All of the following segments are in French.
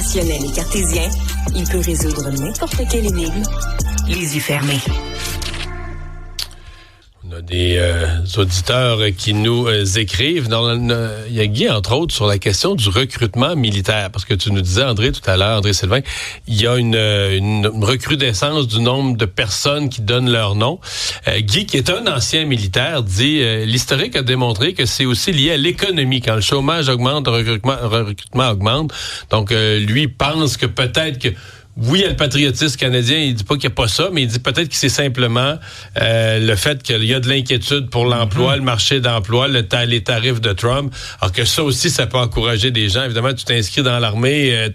rationnel et cartésien, il peut résoudre n'importe quelle énigme, les yeux fermés. On a des auditeurs qui nous écrivent. Il y a Guy, entre autres, sur la question du recrutement militaire. Parce que tu nous disais, André, tout à l'heure, André Sylvain, il y a une recrudescence du nombre de personnes qui donnent leur nom. Guy, qui est un ancien militaire, dit l'historique a démontré que c'est aussi lié à l'économie. Quand le chômage augmente, le recrutement augmente. Donc, lui pense que peut-être que oui, il y a le patriotisme canadien, il dit pas qu'il n'y a pas ça, mais il dit peut-être que c'est simplement le fait qu'il y a de l'inquiétude pour l'emploi, le marché d'emploi, les tarifs de Trump. Alors que ça aussi, ça peut encourager des gens. Évidemment, tu t'inscris dans l'armée,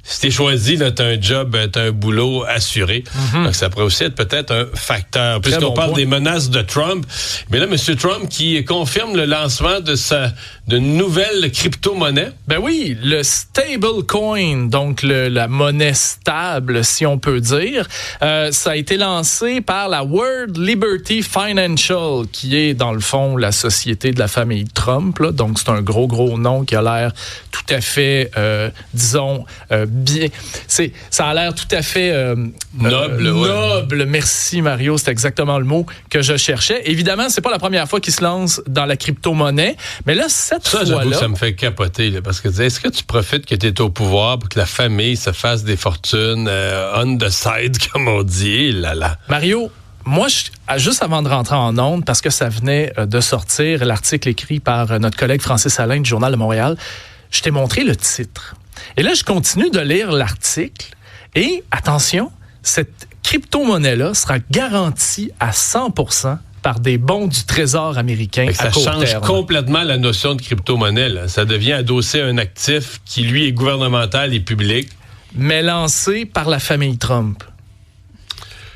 si t'es choisi, là, t'as un job, t'as un boulot assuré. Donc, ça pourrait aussi être peut-être un facteur. Puisqu'on parle des menaces de Trump, mais là, M. Trump qui confirme le lancement de nouvelles crypto-monnaies. Ben oui, le stablecoin, donc la monnaie stable, si on peut dire. Ça a été lancé par la World Liberty Financial, qui est, dans le fond, la société de la famille Trump. Là. Donc, c'est un gros nom qui a l'air tout à fait, disons, bien. Ça a l'air tout à fait noble. Merci, Mario. C'est exactement le mot que je cherchais. Évidemment, c'est pas la première fois qu'il se lance dans la crypto-monnaie, mais là, cette fois-là... Ça me fait capoter, là, parce que est-ce que tu profites que tu es au pouvoir pour que la famille se fasse des fortunes on the side, comme on dit? Là. Mario, moi, juste avant de rentrer en ondes, parce que ça venait de sortir, l'article écrit par notre collègue Francis Alain du Journal de Montréal, je t'ai montré le titre. Et là, je continue de lire l'article et, attention, cette crypto-monnaie-là sera garantie à 100% par des bons du Trésor américain à court terme. Ça change complètement la notion de crypto-monnaie. Là. Ça devient adossé à un actif qui, lui, est gouvernemental et public. Mais lancé par la famille Trump.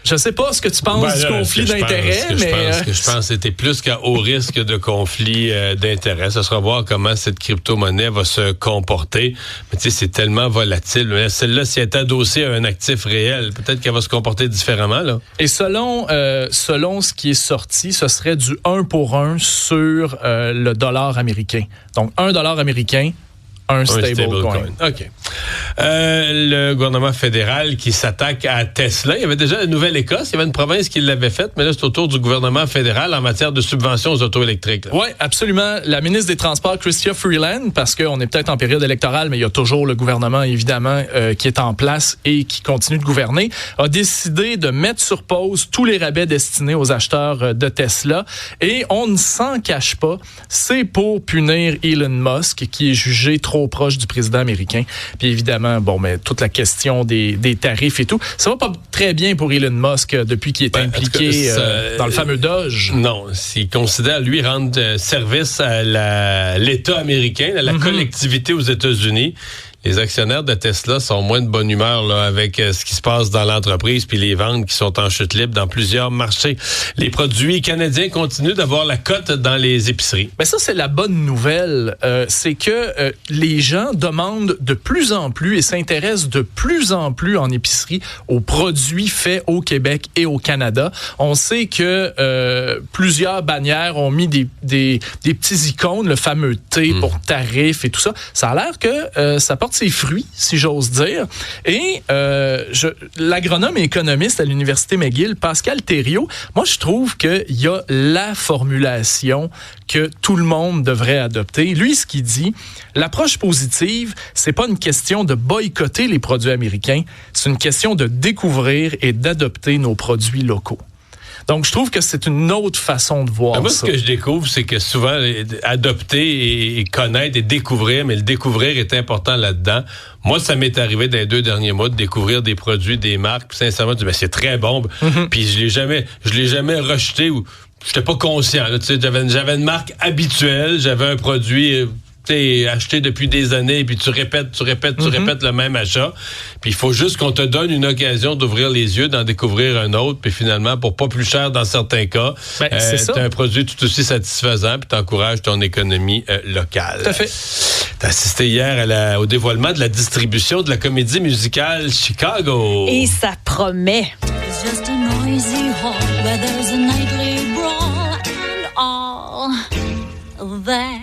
Je sais pas ce que tu penses du conflit d'intérêts, mais... Ce que je pense, c'était plus qu'à haut risque de conflit d'intérêts. Ça sera voir comment cette crypto-monnaie va se comporter. Mais tu sais, c'est tellement volatile. Mais celle-là, si elle est adossée à un actif réel, peut-être qu'elle va se comporter différemment, là. Et selon ce qui est sorti, ce serait du 1 pour 1 sur le dollar américain. Donc, $1 américain, un stablecoin. OK. Le gouvernement fédéral qui s'attaque à Tesla. Il y avait déjà la Nouvelle-Écosse. Il y avait une province qui l'avait faite, mais là, c'est au tour du gouvernement fédéral en matière de subventions aux autos électriques. Oui, absolument. La ministre des Transports, Chrystia Freeland, parce qu'on est peut-être en période électorale, mais il y a toujours le gouvernement, évidemment, qui est en place et qui continue de gouverner, a décidé de mettre sur pause tous les rabais destinés aux acheteurs de Tesla. Et on ne s'en cache pas, c'est pour punir Elon Musk, qui est jugé trop proche du président américain. Puis évidemment, mais toute la question des tarifs et tout, ça va pas très bien pour Elon Musk depuis qu'il est impliqué dans le fameux Doge. Non, s'il considère, lui, rendre service à l'État américain, à la collectivité aux États-Unis. Les actionnaires de Tesla sont moins de bonne humeur là, avec ce qui se passe dans l'entreprise puis les ventes qui sont en chute libre dans plusieurs marchés. Les produits canadiens continuent d'avoir la cote dans les épiceries. Mais ça, c'est la bonne nouvelle. C'est que les gens demandent de plus en plus et s'intéressent de plus en plus en épicerie aux produits faits au Québec et au Canada. On sait que plusieurs bannières ont mis des petits icônes, le fameux T pour tarif et tout ça. Ça a l'air que ça porte ses fruits, si j'ose dire. Et l'agronome et économiste à l'Université McGill, Pascal Thériault, moi, je trouve qu'il y a la formulation que tout le monde devrait adopter. Lui, ce qu'il dit, l'approche positive, c'est pas une question de boycotter les produits américains, c'est une question de découvrir et d'adopter nos produits locaux. Donc, je trouve que c'est une autre façon de voir ça. Moi, ce que je découvre, c'est que souvent, adopter et connaître et découvrir, mais le découvrir est important là-dedans. Moi, ça m'est arrivé dans les 2 derniers mois de découvrir des produits, des marques, puis sincèrement, je dis, c'est très bon. Puis je l'ai jamais rejeté ou j'étais pas conscient. Là, tu sais, j'avais une marque habituelle, j'avais un produit acheté depuis des années, puis tu répètes le même achat. Puis il faut juste qu'on te donne une occasion d'ouvrir les yeux, d'en découvrir un autre, puis finalement, pour pas plus cher dans certains cas, t'as un produit tout aussi satisfaisant, puis t'encourages ton économie locale. Tout à fait. T'as assisté hier au dévoilement de la distribution de la comédie musicale Chicago. Et ça promet. It's just a noisy hall where there's a nightly brawl and all that.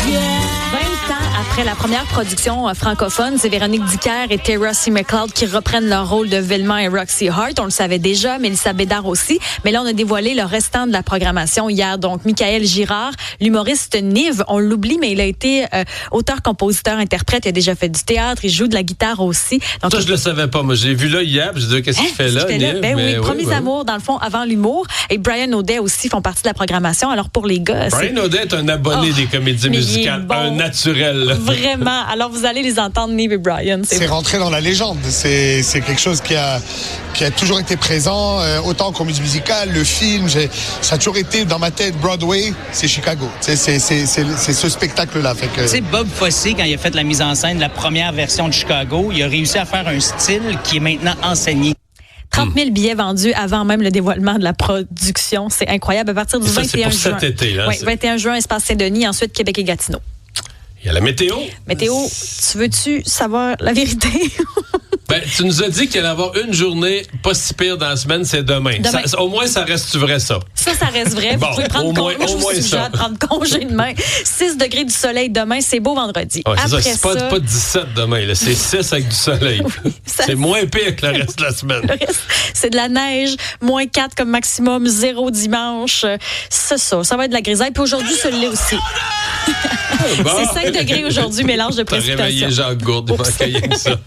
20 ans après la première production francophone, c'est Véronique Dicker et Tara C. McLeod qui reprennent leur rôle de Velma et Roxy Hart. On le savait déjà, Mélissa Bédard aussi. Mais là, on a dévoilé le restant de la programmation hier. Donc, Michael Girard, l'humoriste Nive, on l'oublie, mais il a été auteur, compositeur, interprète. Il a déjà fait du théâtre. Il joue de la guitare aussi. Donc, ça, je le savais pas. Moi, j'ai vu là hier. Je me disais, qu'est-ce qu'il fait là, Nive? Ben oui, Promis amour, dans le fond, avant l'humour. Et Brian O'Day aussi font partie de la programmation. Alors, pour les gars, Brian O'Day est un abonné des comédies musicales. Bon. Un naturel. Là. Vraiment. Alors, vous allez les entendre, Nive et Brian. C'est rentré dans la légende. C'est quelque chose qui a toujours été présent, autant en comédie musicale, le film. Ça a toujours été dans ma tête. Broadway, c'est Chicago. C'est ce spectacle-là. Tu sais, Bob Fosse, quand il a fait la mise en scène de la première version de Chicago, il a réussi à faire un style qui est maintenant enseigné. 30 000 billets vendus avant même le dévoilement de la production. C'est incroyable. À partir du 21 juin. C'est pour cet été, là. Oui, 21 juin, Espace Saint-Denis, ensuite Québec et Gatineau. Il y a la météo. Météo, veux-tu savoir la vérité? Tu nous as dit qu'il allait y avoir une journée pas si pire dans la semaine, c'est demain. Au moins, ça reste vrai, ça. Ça reste vrai. Vous pouvez prendre congé. Moi, je vous suggère de prendre congé demain. 6 degrés du soleil demain, c'est beau vendredi. Ouais, c'est pas 17 demain, là. C'est 6 avec du soleil. Oui, c'est moins pire que le reste de la semaine. C'est de la neige, moins 4 comme maximum, 0 dimanche. C'est ça. Ça va être de la grisaille. Puis aujourd'hui, celui-là aussi. Bon. C'est 5 degrés aujourd'hui, mélange de précipitations. T'as réveillé Jacques Gourde, il manquait rien que ça.